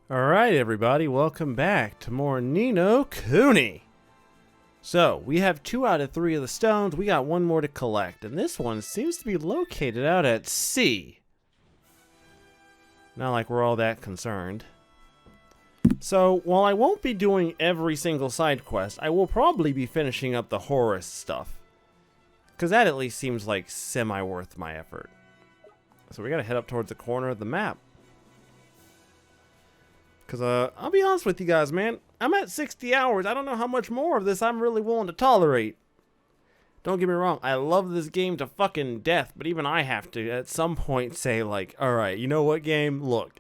Alright everybody, welcome back to more Nino Kuni. So, we have 2 out of 3 of the stones, we got 1 more to collect, and this one seems to be located out at sea. Not like we're all that concerned. So, while I won't be doing every single side quest, I will probably be finishing up the Horus stuff. Because that at least seems like semi-worth my effort. So we gotta head up towards the corner of the map. Because, I'll be honest with you guys, man. I'm at 60 hours. I don't know how much more of this I'm really willing to tolerate. Don't get me wrong. I love this game to fucking death. But even I have to, at some point, say, like, alright, you know what, game? Look.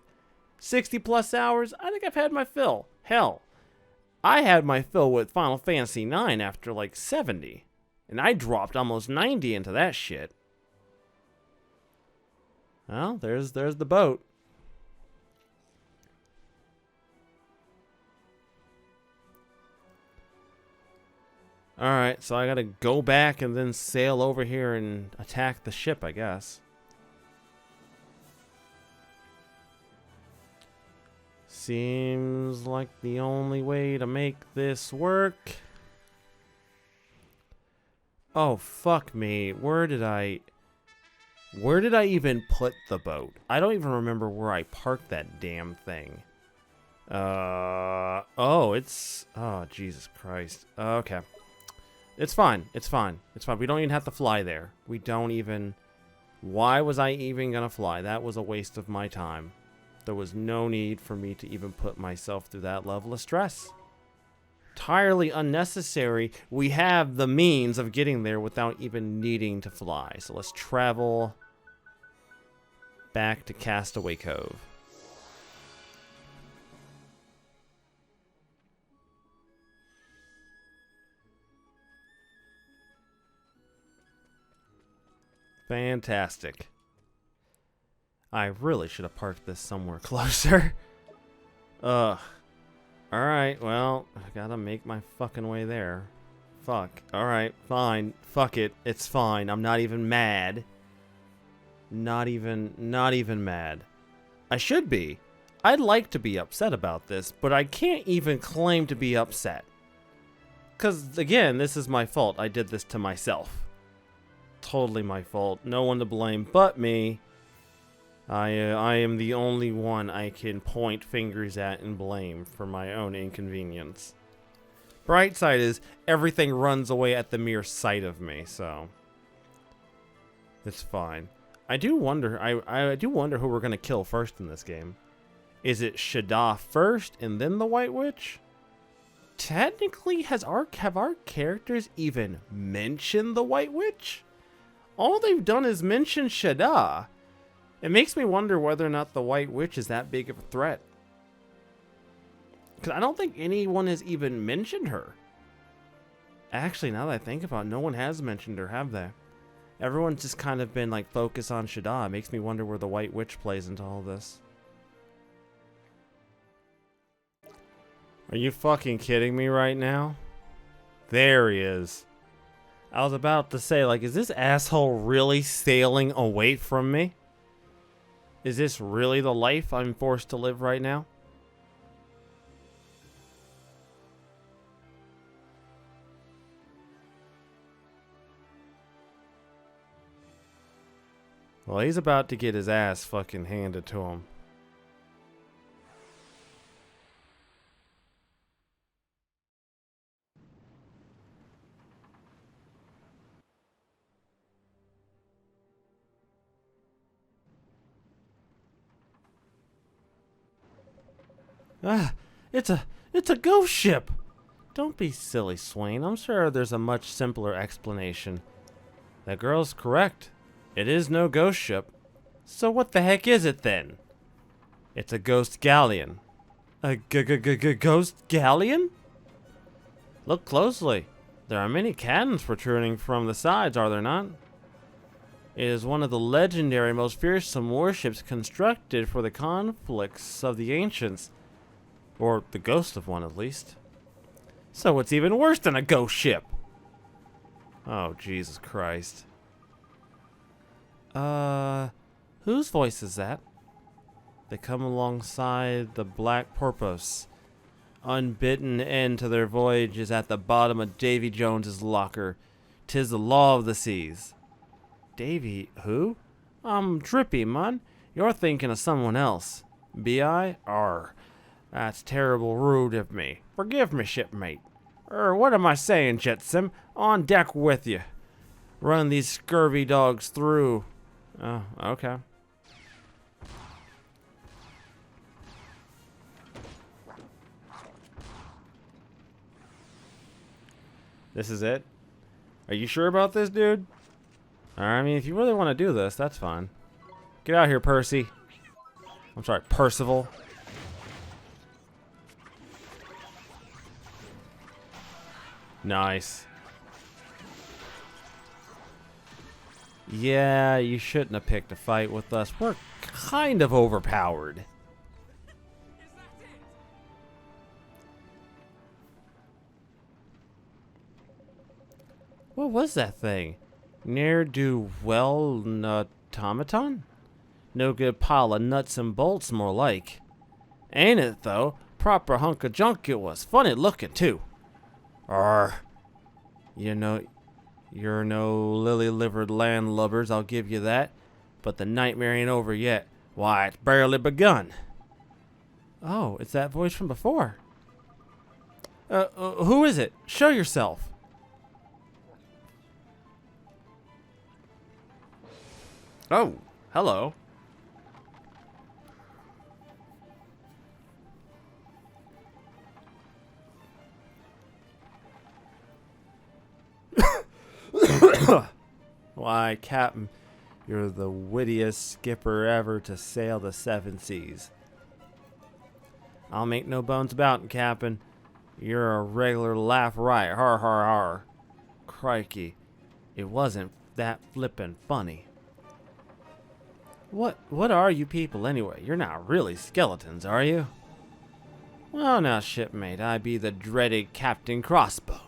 60 plus hours? I think I've had my fill. Hell. I had my fill with Final Fantasy IX after, like, 70. And I dropped almost 90 into that shit. Well, there's the boat. Alright, so I gotta go back and then sail over here and attack the ship, I guess. Seems like the only way to make this work. Oh, fuck me. Where did I even put the boat? I don't even remember where I parked that damn thing. Oh, Jesus Christ. Okay. It's fine. It's fine. It's fine. We don't even have to fly there. We don't even... Why was I even gonna fly? That was a waste of my time. There was no need for me to even put myself through that level of stress. Entirely unnecessary. We have the means of getting there without even needing to fly. So let's travel back to Castaway Cove. Fantastic. I really should have parked this somewhere closer. Ugh. Alright, well, I gotta make my fucking way there. Fuck. Alright, fine. Fuck it. It's fine. I'm not even mad. Not even mad. I should be. I'd like to be upset about this, but I can't even claim to be upset. 'Cause, again, this is my fault. I did this to myself. Totally my fault. No one to blame but me. I am the only one I can point fingers at and blame for my own inconvenience. Bright side is everything runs away at the mere sight of me, so it's fine. I do wonder. I do wonder who we're gonna kill first in this game. Is it Shada first and then the White Witch? Technically, have our characters even mentioned the White Witch? All they've done is mention Shada. It makes me wonder whether or not the White Witch is that big of a threat. Because I don't think anyone has even mentioned her. Actually, now that I think about it, no one has mentioned her, have they? Everyone's just kind of been like focused on Shada. It makes me wonder where the White Witch plays into all this. Are you fucking kidding me right now? There he is. I was about to say, like, is this asshole really sailing away from me? Is this really the life I'm forced to live right now? Well, he's about to get his ass fucking handed to him. Ah, it's a ghost ship. Don't be silly, Swain. I'm sure there's a much simpler explanation. That girl's correct. It is no ghost ship. So what the heck is it then? It's a ghost galleon. A ghost galleon? Look closely. There are many cannons protruding from the sides, are there not? It is one of the legendary, most fearsome warships constructed for the conflicts of the ancients. Or the ghost of one, at least. So it's even worse than a ghost ship. Oh, Jesus Christ. Whose voice is that? They come alongside the Black Porpoise. Unbidden end to their voyage is at the bottom of Davy Jones's locker. 'Tis the law of the seas. Davy, who? I'm Drippy, man. You're thinking of someone else. Be I? Arr. That's terrible rude of me. Forgive me, shipmate. What am I saying, Jetsam? On deck with you. Run these scurvy dogs through. Oh, okay. This is it? Are you sure about this, dude? I mean, if you really want to do this, that's fine. Get out here, Percy. I'm sorry, Percival. Nice. Yeah, you shouldn't have picked a fight with us. We're kind of overpowered. What was that thing? Ne'er-do-well automaton? No good pile of nuts and bolts, more like. Ain't it, though? Proper hunk of junk it was. Funny looking, too. Arr. You know, you're no lily-livered landlubbers, I'll give you that. But the nightmare ain't over yet. Why, it's barely begun. Oh, it's that voice from before. Who is it? Show yourself. Oh, hello. Why, Captain, you're the wittiest skipper ever to sail the seven seas. I'll make no bones about it, Captain. You're a regular laugh right, har har har. Crikey, it wasn't that flippin' funny. What are you people anyway? You're not really skeletons, are you? Well now, shipmate, I be the dreaded Captain Crossbones.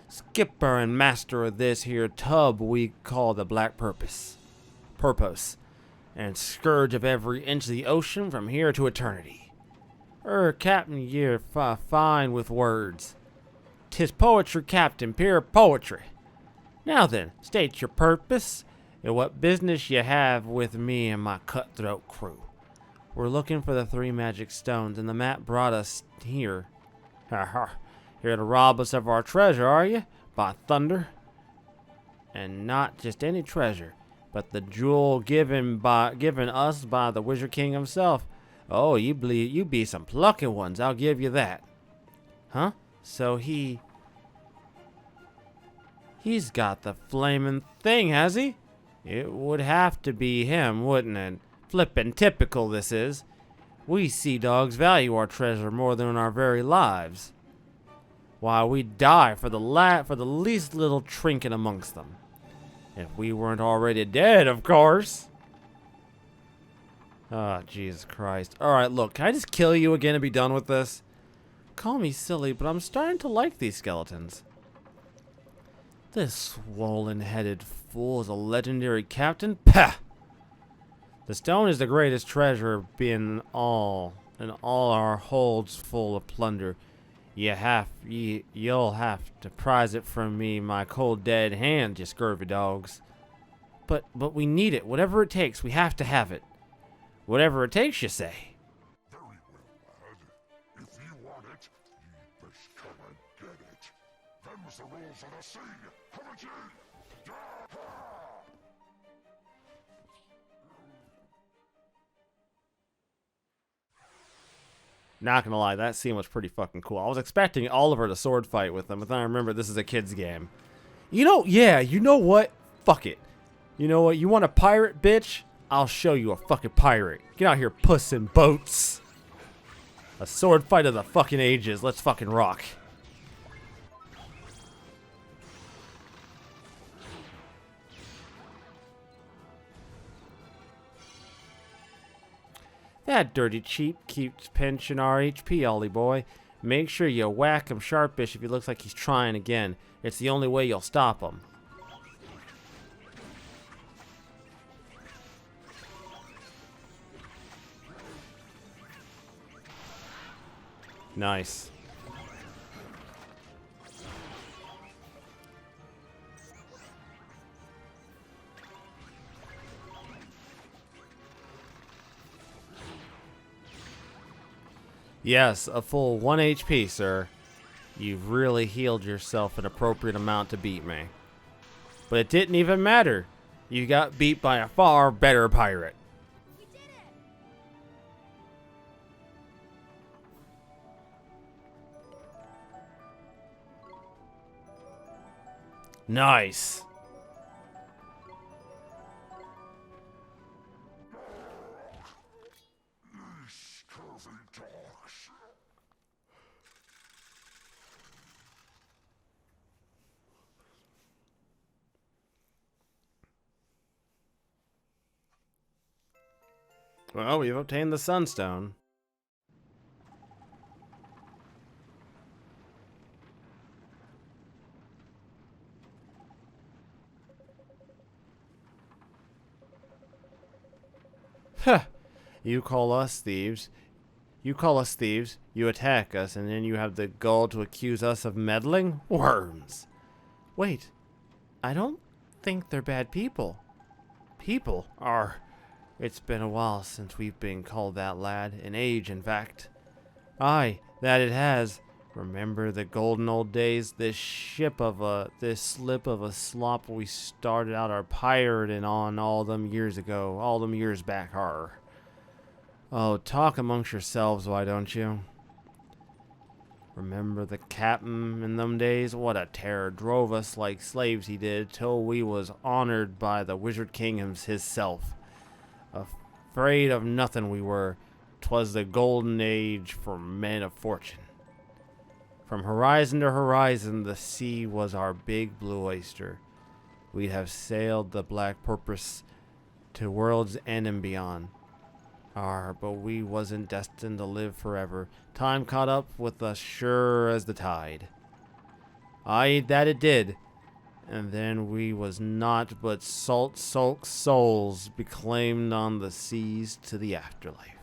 Skipper and master of this here tub we call the Black Porpoise. And scourge of every inch of the ocean from here to eternity. Captain, you're fine with words. 'Tis poetry, Captain, pure poetry. Now then, state your purpose. And what business you have with me and my cutthroat crew. We're looking for the 3 magic stones, and the map brought us here. Ha ha. Here to rob us of our treasure, are you? By thunder. And not just any treasure, but the jewel given us by the Wizard King himself. Oh, you be some plucky ones, I'll give you that. Huh? So he's got the flaming thing, has he? It would have to be him, wouldn't it? Flippin' typical this is. We sea dogs value our treasure more than our very lives. Why, we'd die for the least little trinket amongst them. If we weren't already dead, of course. Oh, Jesus Christ. Alright, look, can I just kill you again and be done with this? Call me silly, but I'm starting to like these skeletons. This swollen-headed fool is a legendary captain? Pah! The stone is the greatest treasure, being all our holds full of plunder. You'll have to prize it from me, my cold dead hand, you scurvy dogs. But we need it. Whatever it takes, we have to have it. Whatever it takes, you say. Very well, lad. If you want it, you best come and get it. Them's the rules of the sea. Haven't you? Not gonna lie, that scene was pretty fucking cool. I was expecting Oliver to sword fight with them, but then I remember this is a kid's game. You know what? Fuck it. You know what? You want a pirate, bitch? I'll show you a fucking pirate. Get out here, puss in boats. A sword fight of the fucking ages. Let's fucking rock. That dirty cheat keeps pinching our HP, Ollie boy. Make sure you whack him sharpish if he looks like he's trying again. It's the only way you'll stop him. Nice. Yes, a full 1 HP, sir. You've really healed yourself an appropriate amount to beat me. But it didn't even matter. You got beat by a far better pirate. We did it! Nice. You scurvy dogs. Well, we've obtained the Sunstone. Huh. You call us thieves. You attack us, and then you have the gall to accuse us of meddling? Worms. Wait, I don't think they're bad people. People are. It's been a while since we've been called that, lad. An age, in fact. Aye, that it has. Remember the golden old days? This slip of a slop we started out our pirating on all them years ago, all them years back, har. Oh, talk amongst yourselves, why don't you? Remember the captain in them days? What a terror, drove us like slaves he did, till we was honored by the Wizard King hisself. Afraid of nothing we were. 'Twas the golden age for men of fortune. From horizon to horizon, the sea was our big blue oyster. We'd have sailed the black porpoise to world's end and beyond. But we wasn't destined to live forever. Time caught up with us sure as the tide. Aye, that it did. And then we was naught but salt sulk souls beclaimed on the seas to the afterlife.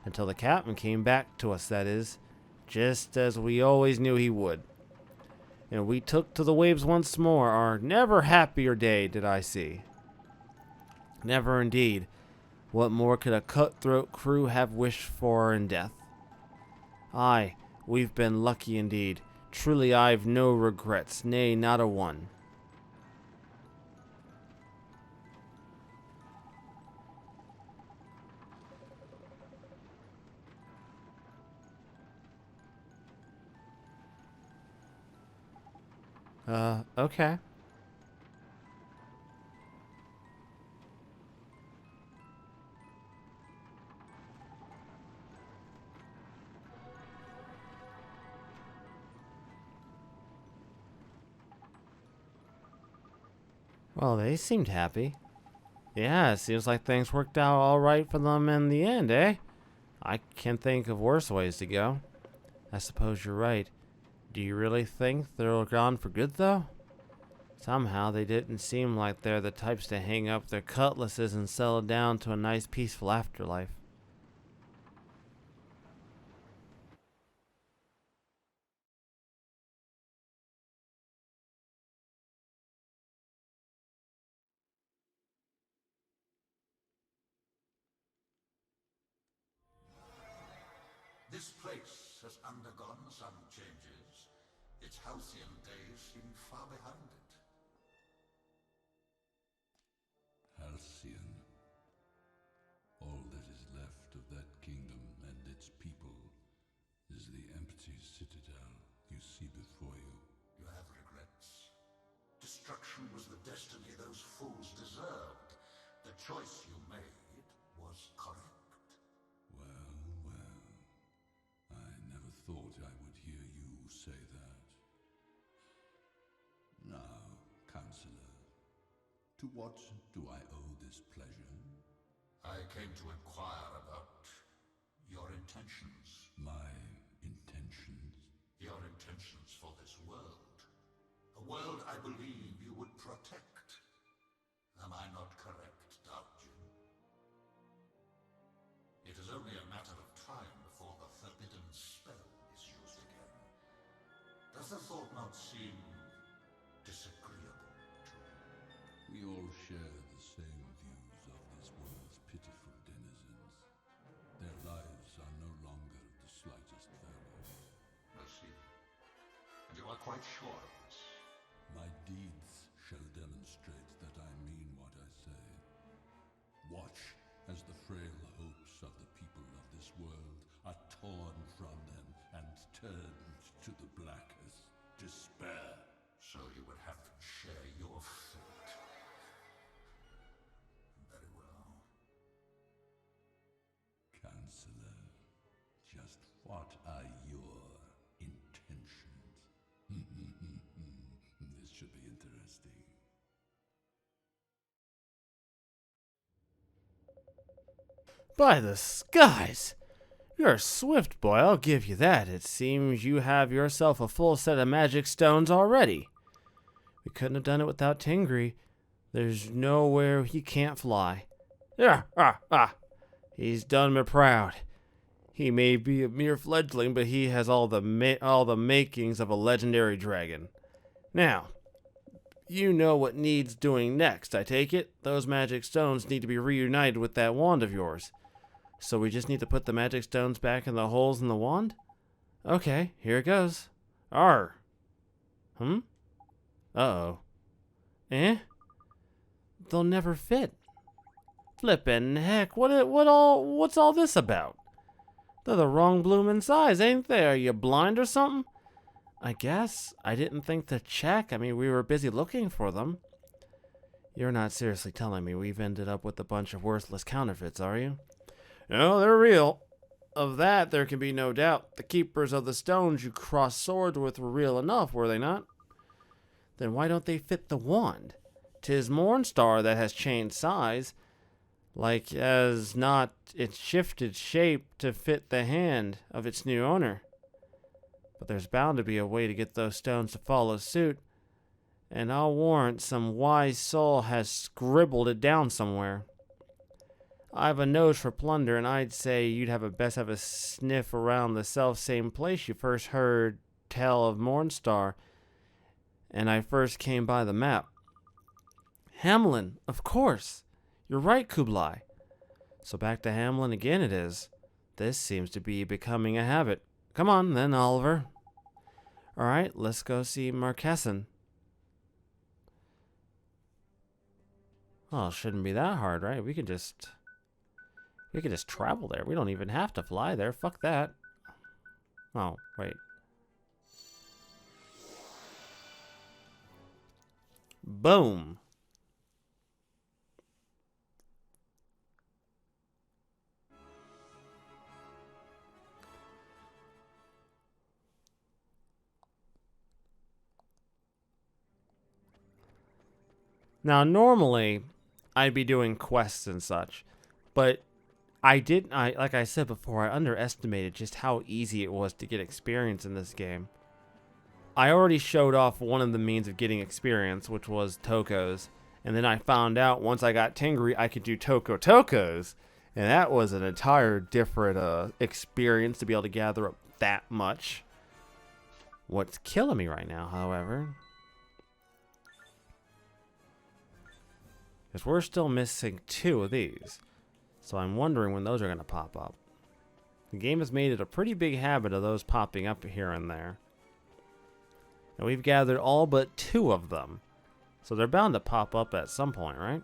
Until the captain came back to us, that is, just as we always knew he would. And we took to the waves once more. Our never happier day did I see. Never indeed. What more could a cutthroat crew have wished for in death? Aye, we've been lucky indeed. Truly I've no regrets, nay, not a one. Okay. Well, they seemed happy. Yeah, it seems like things worked out all right for them in the end, eh? I can't think of worse ways to go. I suppose you're right. Do you really think they're gone for good, though? Somehow they didn't seem like they're the types to hang up their cutlasses and settle down to a nice peaceful afterlife. This place has undergone some changes. Its halcyon days seem far behind it. Halcyon. All that is left of that kingdom and its people is the empty citadel you see before you. You have regrets. Destruction was the destiny those fools deserved. The choice you made was correct. Well, well. I never thought I would hear you say that. Now, Counselor, to what do I owe this pleasure? I came to inquire about your intentions. My intentions? Your intentions for this world. A world I believe you would protect. Am I not correct, Darjin? It is only a matter of time before the forbidden spell Does the thought not seem disagreeable to you? We all share the same views of this world's pitiful denizens. Their lives are no longer of the slightest value. I see. And you are quite sure of this? My deeds shall demonstrate that I mean what I say. Watch as the frail hopes of the people of this world are torn from them and turned to the blackest despair. So you would have to share your fate. Very well. Counselor, just what are your intentions? This should be interesting. By the skies! You're a swift boy, I'll give you that. It seems you have yourself a full set of magic stones already. We couldn't have done it without Tingri. There's nowhere he can't fly. He's done me proud. He may be a mere fledgling, but he has all the makings of a legendary dragon. Now, you know what needs doing next, I take it? Those magic stones need to be reunited with that wand of yours. So we just need to put the magic stones back in the holes in the wand? Okay, here it goes. Arr. Uh-oh. Eh? They'll never fit. Flippin' heck, what's all this about? They're the wrong bloomin' size, ain't they? Are you blind or something? I guess. I didn't think to check. I mean, we were busy looking for them. You're not seriously telling me we've ended up with a bunch of worthless counterfeits, are you? No, they're real. Of that, there can be no doubt. The keepers of the stones you crossed swords with were real enough, were they not? Then why don't they fit the wand? 'Tis Mornstar that has changed size, like as not it shifted shape to fit the hand of its new owner. But there's bound to be a way to get those stones to follow suit, and I'll warrant some wise soul has scribbled it down somewhere. I've a nose for plunder, and I'd say you'd best have a sniff around the self-same place you first heard tell of Mornstar, and I first came by the map. Hamelin, of course. You're right, Kublai. So back to Hamelin again it is. This seems to be becoming a habit. Come on, then, Oliver. All right, let's go see Marquesan. Oh, it shouldn't be that hard, right? We can just travel there. We don't even have to fly there. Fuck that. Oh, wait. Boom. Now, normally, I'd be doing quests and such, but like I said before, I underestimated just how easy it was to get experience in this game. I already showed off one of the means of getting experience, which was Tokos, and then I found out once I got Tingri, I could do Tokos, and that was an entire different experience to be able to gather up that much. What's killing me right now, however, is we're still missing 2 of these. So I'm wondering when those are going to pop up. The game has made it a pretty big habit of those popping up here and there. And we've gathered all but 2 of them. So they're bound to pop up at some point, right?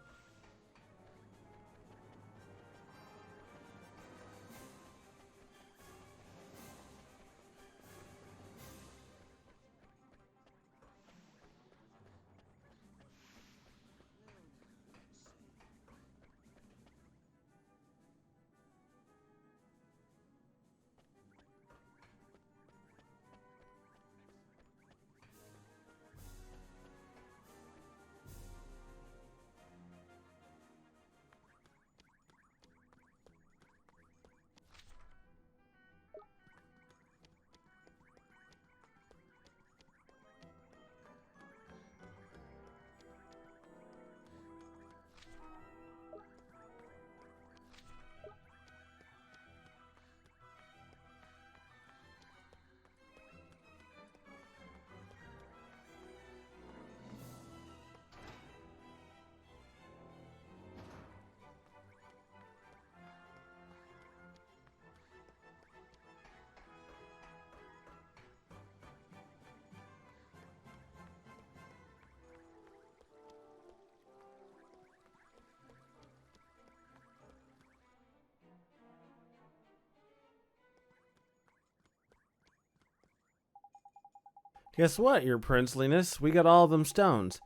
Guess what, your princeliness? We got all them stones.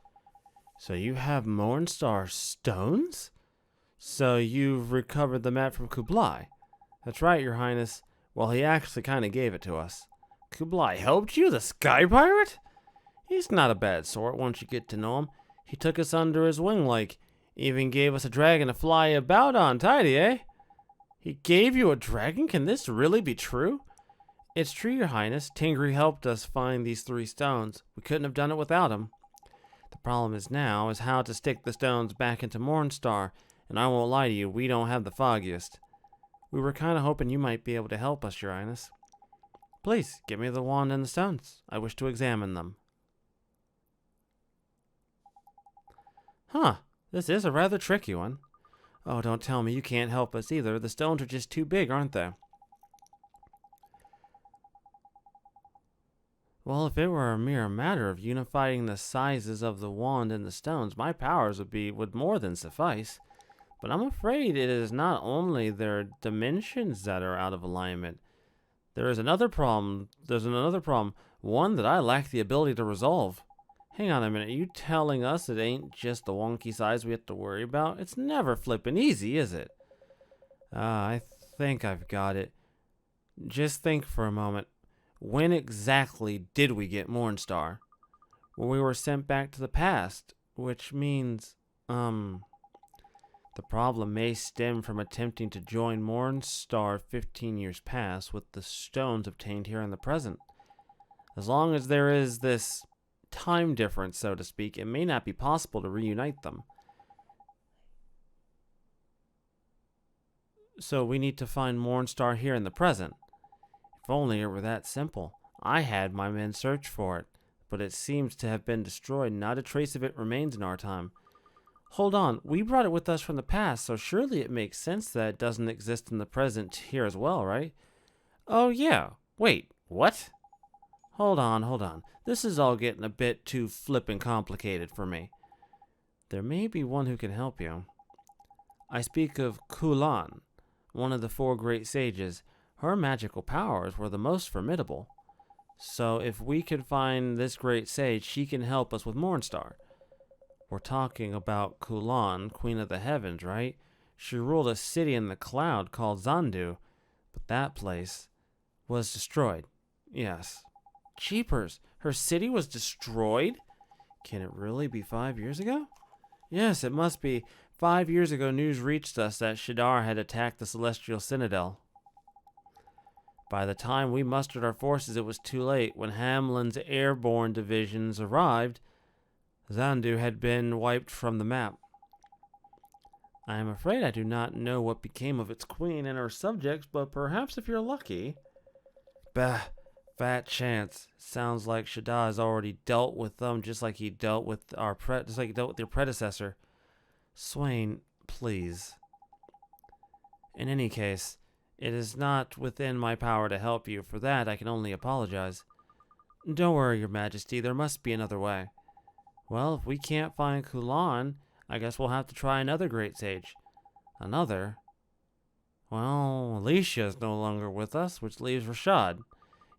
So you have Mornstar stones? So you've recovered the map from Kublai? That's right, your highness. Well, he actually kind of gave it to us. Kublai helped you, the sky pirate? He's not a bad sort once you get to know him. He took us under his wing like, even gave us a dragon to fly about on tidy, eh? He gave you a dragon? Can this really be true? It's true, your highness. Tingri helped us find these 3 stones. We couldn't have done it without him. The problem is now is how to stick the stones back into Mornstar, and I won't lie to you, we don't have the foggiest. We were kind of hoping you might be able to help us, your highness. Please, give me the wand and the stones. I wish to examine them. Huh, this is a rather tricky one. Oh, don't tell me you can't help us either. The stones are just too big, aren't they? Well, if it were a mere matter of unifying the sizes of the wand and the stones, my powers would more than suffice. But I'm afraid it is not only their dimensions that are out of alignment. There is another problem. There's another problem, one that I lack the ability to resolve. Hang on a minute, are you telling us it ain't just the wonky size we have to worry about? It's never flippin' easy, is it? I think I've got it. Just think for a moment. When exactly did we get Mornstar? Well, we were sent back to the past, which means, the problem may stem from attempting to join Mornstar 15 years past with the stones obtained here in the present. As long as there is this time difference, so to speak, it may not be possible to reunite them. So we need to find Mornstar here in the present. If only it were that simple. I had my men search for it, but it seems to have been destroyed. Not a trace of it remains in our time. Hold on, we brought it with us from the past, so surely it makes sense that it doesn't exist in the present here as well, right? Oh yeah, wait, what? Hold on. This is all getting a bit too flippin' complicated for me. There may be one who can help you. I speak of Kulan, one of the 4 great sages. Her magical powers were the most formidable. So if we could find this great sage, she can help us with Mornstar. We're talking about Kulan, Queen of the Heavens, right? She ruled a city in the cloud called Zandu, but that place was destroyed. Yes. Jeepers, her city was destroyed? Can it really be 5 years ago? Yes, it must be. 5 years ago, news reached us that Shadar had attacked the Celestial Citadel. By the time we mustered our forces, it was too late. When Hamlin's airborne divisions arrived, Zandu had been wiped from the map. I am afraid I do not know what became of its queen and her subjects, but perhaps if you're lucky... Bah, fat chance. Sounds like Shadar has already dealt with them, just like he dealt with your predecessor. Swain, please. In any case, it is not within my power to help you. For that, I can only apologize. Don't worry, Your Majesty. There must be another way. Well, if we can't find Kulan, I guess we'll have to try another great sage. Another? Well, Alicia is no longer with us, which leaves Rashad.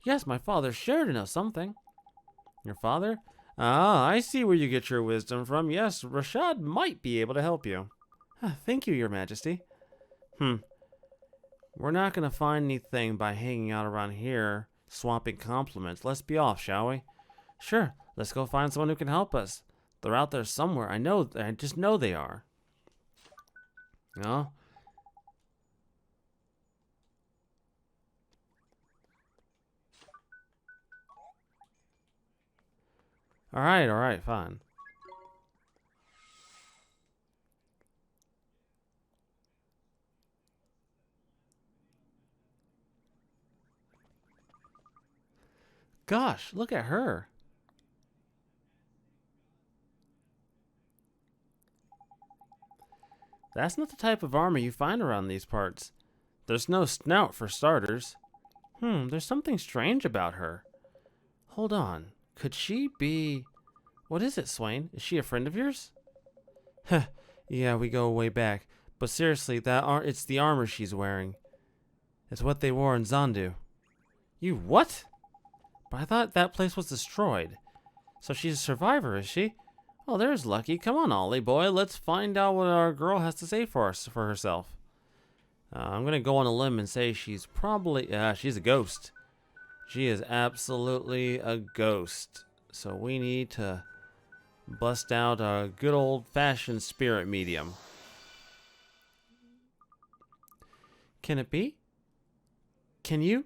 Yes, my father sure to know something. Your father? Ah, I see where you get your wisdom from. Yes, Rashad might be able to help you. Thank you, Your Majesty. We're not going to find anything by hanging out around here, swapping compliments. Let's be off, shall we? Sure, let's go find someone who can help us. They're out there somewhere. I just know they are. No? Alright, fine. Gosh, look at her. That's not the type of armor you find around these parts. There's no snout for starters. There's something strange about her. Hold on. Could she be... What is it, Swain? Is she a friend of yours? Heh, yeah, we go way back. But seriously, it's the armor she's wearing. It's what they wore in Zandu. You what? But I thought that place was destroyed. So she's a survivor, is she? Oh, there's lucky. Come on, Ollie boy. Let's find out what our girl has to say for herself. I'm going to go on a limb and say she's probably... she's a ghost. She is absolutely a ghost. So we need to bust out a good old-fashioned spirit medium. Can it be? Can you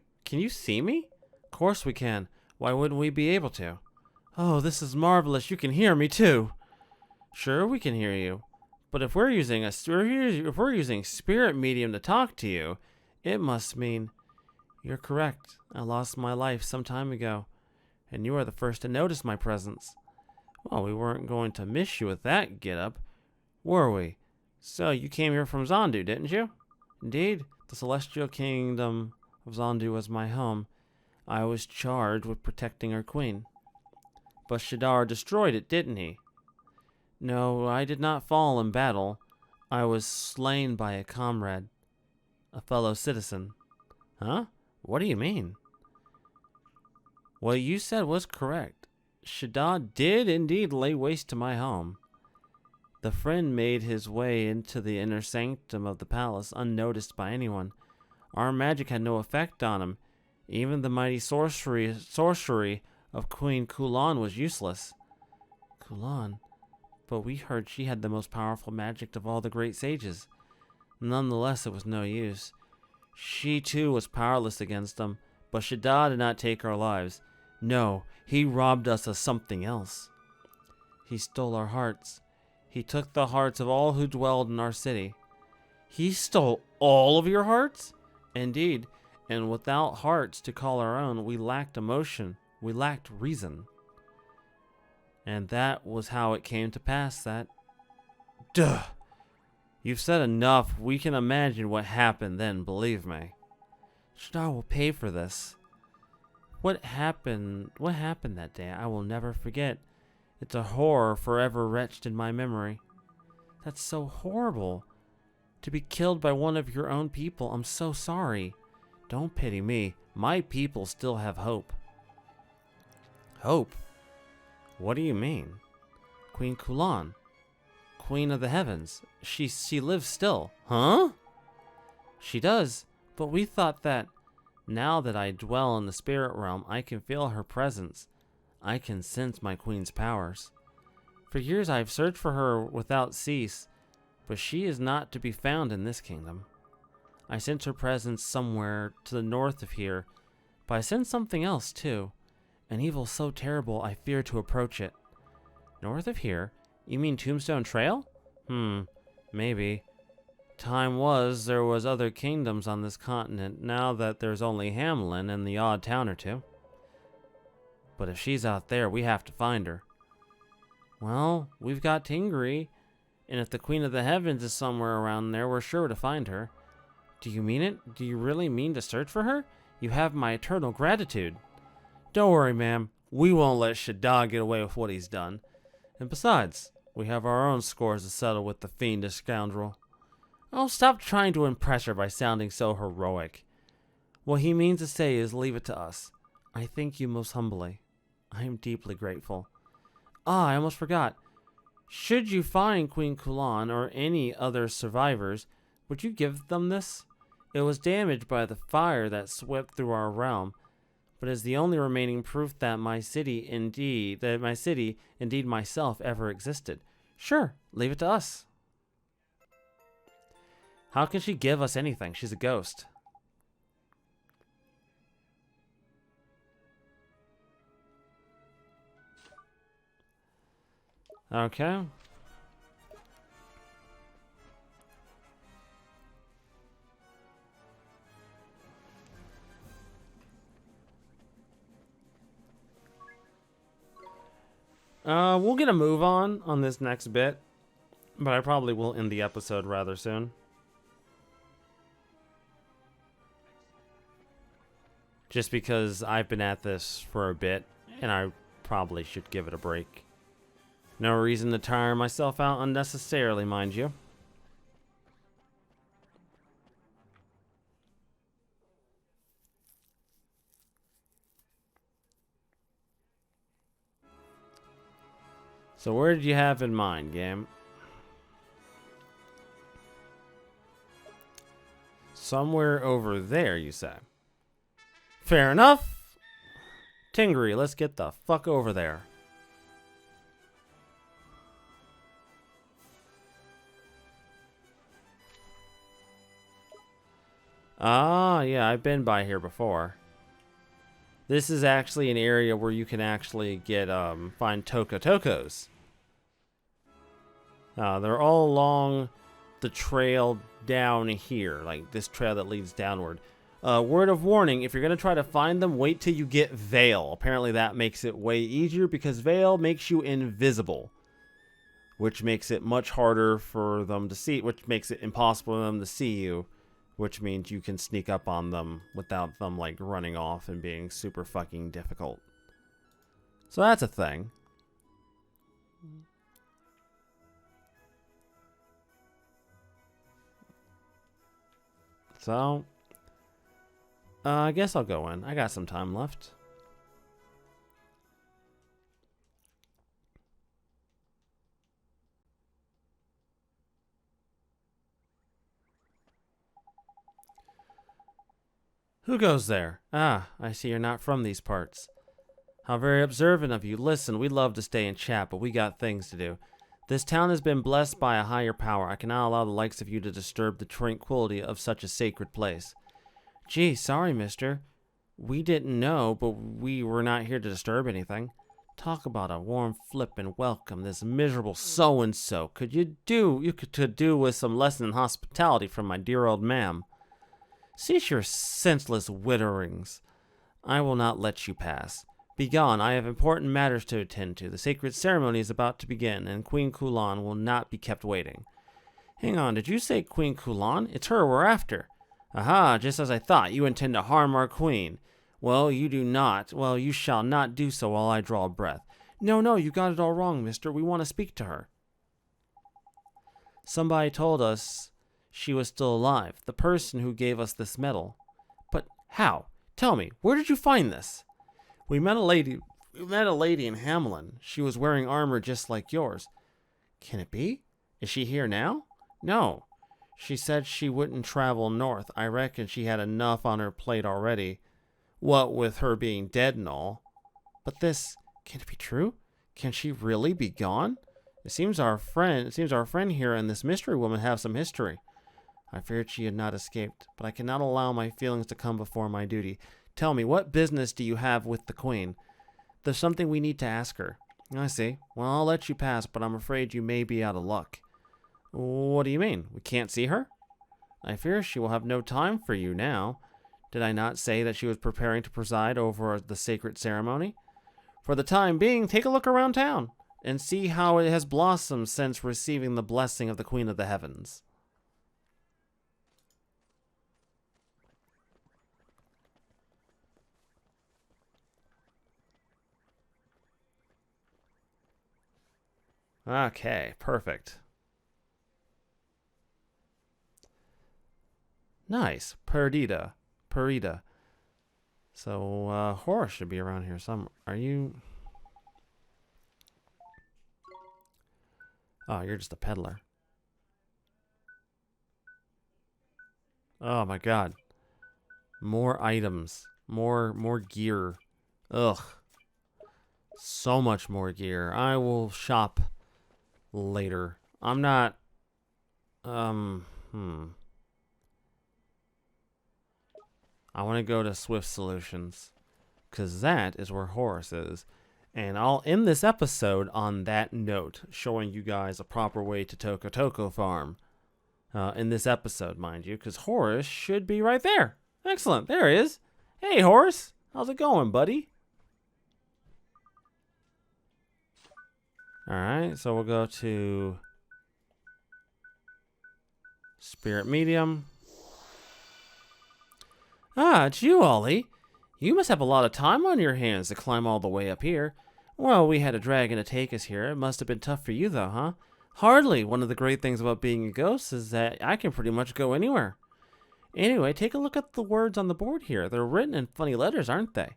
see me? Of course we can. Why wouldn't we be able to? Oh, this is marvelous. You can hear me too. Sure, we can hear you. But if we're using spirit medium to talk to you, it must mean you're correct. I lost my life some time ago, and you are the first to notice my presence. Well, we weren't going to miss you with that get-up, were we? So you came here from Zondu, didn't you? Indeed, the celestial kingdom of Zondu was my home. I was charged with protecting our queen. But Shadar destroyed it, didn't he? No, I did not fall in battle. I was slain by a comrade, a fellow citizen. Huh? What do you mean? What you said was correct. Shadar did indeed lay waste to my home. The friend made his way into the inner sanctum of the palace unnoticed by anyone. Our magic had no effect on him. Even the mighty sorcery of Queen Kulan was useless. Kulan? But we heard she had the most powerful magic of all the great sages. Nonetheless, it was no use. She too was powerless against them, but Shadar did not take our lives. No, he robbed us of something else. He stole our hearts. He took the hearts of all who dwelled in our city. He stole all of your hearts? Indeed, and without hearts to call our own, we lacked emotion. We lacked reason. And that was how it came to pass that... Duh! You've said enough. We can imagine what happened then, believe me. Shadar will pay for this. What happened that day, I will never forget. It's a horror forever etched in my memory. That's so horrible. To be killed by one of your own people, I'm so sorry. Don't pity me. My people still have hope. Hope? What do you mean? Queen Kulan, Queen of the Heavens. She lives still. Huh? She does, but we thought that now that I dwell in the spirit realm, I can feel her presence. I can sense my queen's powers. For years I've searched for her without cease, but she is not to be found in this kingdom. I sense her presence somewhere to the north of here, but I sense something else too. An evil so terrible I fear to approach it. North of here? You mean Tombstone Trail? Maybe. Time was there was other kingdoms on this continent, now that there's only Hamlin and the odd town or two. But if she's out there, we have to find her. Well, we've got Tingri, and if the Queen of the Heavens is somewhere around there, we're sure to find her. Do you mean it? Do you really mean to search for her? You have my eternal gratitude. Don't worry, ma'am. We won't let Shadar get away with what he's done. And besides, we have our own scores to settle with the fiendish scoundrel. Oh, stop trying to impress her by sounding so heroic. What he means to say is leave it to us. I thank you most humbly. I am deeply grateful. Ah, I almost forgot. Should you find Queen Kulan or any other survivors, would you give them this? It was damaged by the fire that swept through our realm, but is the only remaining proof that my city, indeed myself, ever existed. Sure, leave it to us. How can she give us anything? She's a ghost. Okay. We'll get a move on this next bit, but I probably will end the episode rather soon. Just because I've been at this for a bit, and I probably should give it a break. No reason to tire myself out unnecessarily, mind you. So where did you have in mind, game? Somewhere over there, you say. Fair enough. Tingry, let's get the fuck over there. Ah, yeah, I've been by here before. This is actually an area where you can actually get, find Tokos. They're all along the trail down here, like this trail that leads downward. Word of warning, if you're going to try to find them, wait till you get Veil. Apparently that makes it way easier because Veil makes you invisible, which makes it much harder for them to see, which makes it impossible for them to see you, which means you can sneak up on them without them, like, running off and being super fucking difficult. So that's a thing. So, I guess I'll go in. I got some time left. Who goes there? Ah, I see you're not from these parts. How very observant of you. Listen, we'd love to stay and chat, but we got things to do. This town has been blessed by a higher power. I cannot allow the likes of you to disturb the tranquility of such a sacred place. Gee, sorry, mister. We didn't know, but we were not here to disturb anything. Talk about a warm flippin' welcome, this miserable so-and-so. You could do with some lesson in hospitality from my dear old ma'am. Cease your senseless witterings. I will not let you pass. Begone, I have important matters to attend to. The sacred ceremony is about to begin, and Queen Kulan will not be kept waiting. Hang on, did you say Queen Kulan? It's her we're after. Aha, just as I thought, you intend to harm our queen. Well, you do not. Well, you shall not do so while I draw a breath. No, you got it all wrong, mister. We want to speak to her. Somebody told us she was still alive. The person who gave us this medal. But how? Tell me, where did you find this? We met a lady in Hamelin. She was wearing armor just like yours. Can it be? Is she here now? No. She said she wouldn't travel north. I reckon she had enough on her plate already. What with her being dead and all. But this, can it be true? Can she really be gone? It seems our friend here and this mystery woman have some history. I feared she had not escaped, but I cannot allow my feelings to come before my duty. Tell me, what business do you have with the queen? There's something we need to ask her. I see. Well, I'll let you pass, but I'm afraid you may be out of luck. What do you mean? We can't see her? I fear she will have no time for you now. Did I not say that she was preparing to preside over the sacred ceremony? For the time being, take a look around town and see how it has blossomed since receiving the blessing of the Queen of the Heavens. Okay, perfect. Nice. Perdita. So, Horace should be around here somewhere. Are you... Oh, you're just a peddler. Oh my god. More items. More gear. Ugh. So much more gear. I will shop later. I'm not... I want to go to Swift Solutions, because that is where Horace is. And I'll end this episode on that note, showing you guys a proper way to Toko farm. In this episode, mind you, because Horace should be right there. Excellent, there he is. Hey, Horace, how's it going, buddy? Alright, so we'll go to Spirit Medium. Ah, it's you, Ollie. You must have a lot of time on your hands to climb all the way up here. Well, we had a dragon to take us here. It must have been tough for you, though, huh? Hardly. One of the great things about being a ghost is that I can pretty much go anywhere. Anyway, take a look at the words on the board here. They're written in funny letters, aren't they?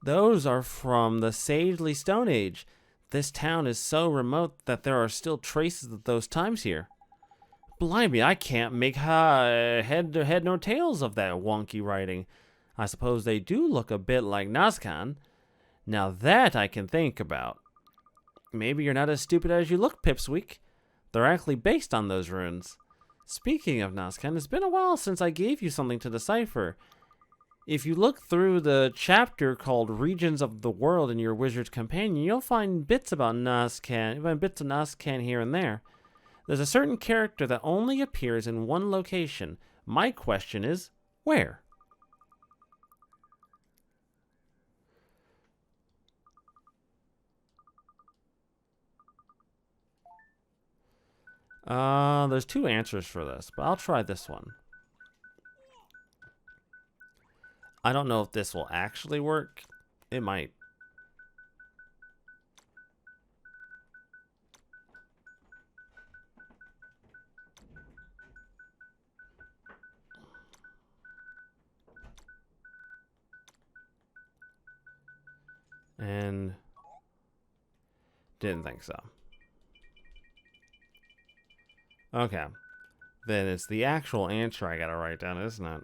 Those are from the Sagely Stone Age. This town is so remote that there are still traces of those times here. Blimey, I can't make head nor tails of that wonky writing. I suppose they do look a bit like Nazcan. Now that I can think about. Maybe you're not as stupid as you look, Pipsqueak. They're actually based on those runes. Speaking of Nazcan, it's been a while since I gave you something to decipher. If you look through the chapter called Regions of the World in your Wizard's Companion, you'll find bits about Nazcan, bits of Nazcan here and there. There's a certain character that only appears in one location. My question is, where? There's two answers for this, but I'll try this one. I don't know if this will actually work. It might. And didn't think so. Okay. Then it's the actual answer I gotta write down, isn't it?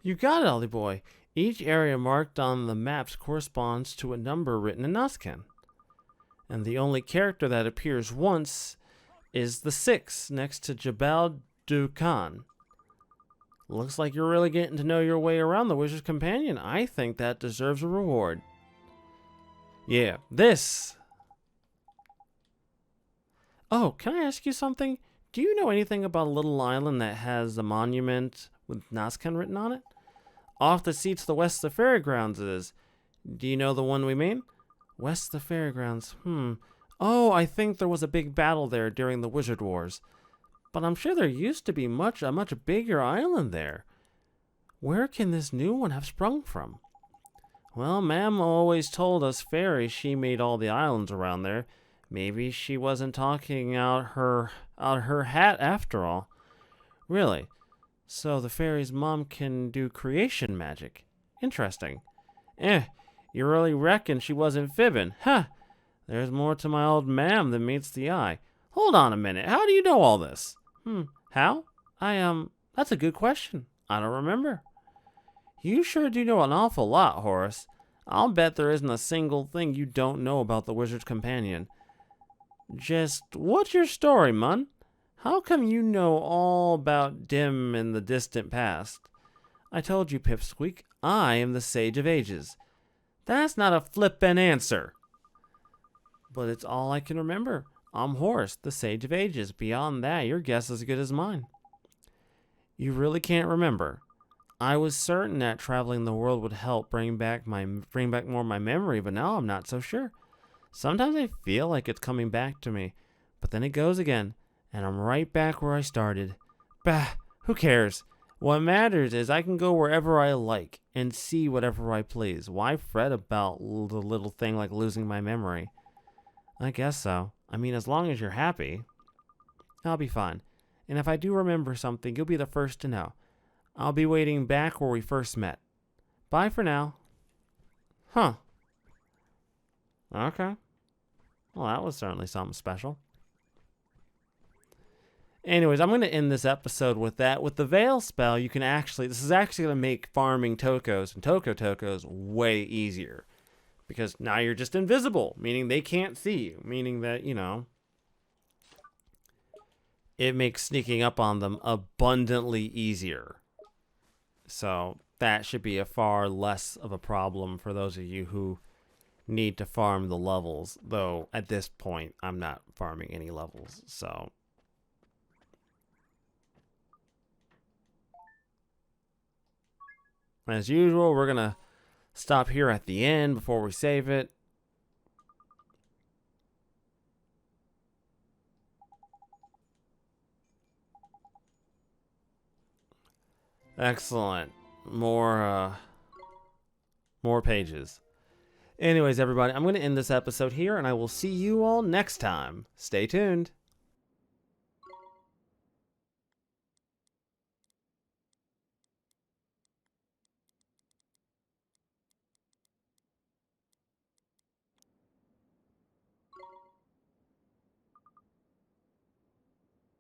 You got it, Ollie boy. Each area marked on the maps corresponds to a number written in Nazcan. And the only character that appears once is the 6 next to Jabal Dukan. Looks like you're really getting to know your way around the Wizard's Companion. I think that deserves a reward. Yeah, this. Oh, can I ask you something? Do you know anything about a little island that has a monument with Nazcan written on it? Off the sea to the west of the fairgrounds it is. Do you know the one we mean? West of the fairgrounds. Oh, I think there was a big battle there during the Wizard Wars. But I'm sure there used to be a much bigger island there. Where can this new one have sprung from? Well, Ma'am always told us fairies she made all the islands around there. Maybe she wasn't talking out her hat after all. Really? So the fairy's mom can do creation magic. Interesting. You really reckon she wasn't fibbing? Huh. There's more to my old ma'am than meets the eye. Hold on a minute. How do you know all this? How? That's a good question. I don't remember. You sure do know an awful lot, Horace. I'll bet there isn't a single thing you don't know about the Wizard's Companion. Just, what's your story, Mun? How come you know all about dim in the distant past? I told you, Pipsqueak, I am the Sage of Ages. That's not a flippin' answer. But it's all I can remember. I'm Horace, the Sage of Ages. Beyond that, your guess is as good as mine. You really can't remember. I was certain that traveling the world would help bring back more of my memory, but now I'm not so sure. Sometimes I feel like it's coming back to me, but then it goes again, and I'm right back where I started. Bah, who cares? What matters is I can go wherever I like and see whatever I please. Why fret about the little thing like losing my memory? I guess so. I mean, as long as you're happy, I'll be fine. And if I do remember something, you'll be the first to know. I'll be waiting back where we first met. Bye for now. Huh. Okay. Well, that was certainly something special. Anyways, I'm going to end this episode with that. With the Veil spell, you can actually... This is actually going to make farming Tokos and Tokos way easier. Because now you're just invisible, meaning they can't see you. Meaning that, you know... It makes sneaking up on them abundantly easier. So that should be a far less of a problem for those of you who need to farm the levels. Though, at this point, I'm not farming any levels, so... As usual, we're going to stop here at the end before we save it. Excellent. More pages. Anyways, everybody, I'm going to end this episode here, and I will see you all next time. Stay tuned.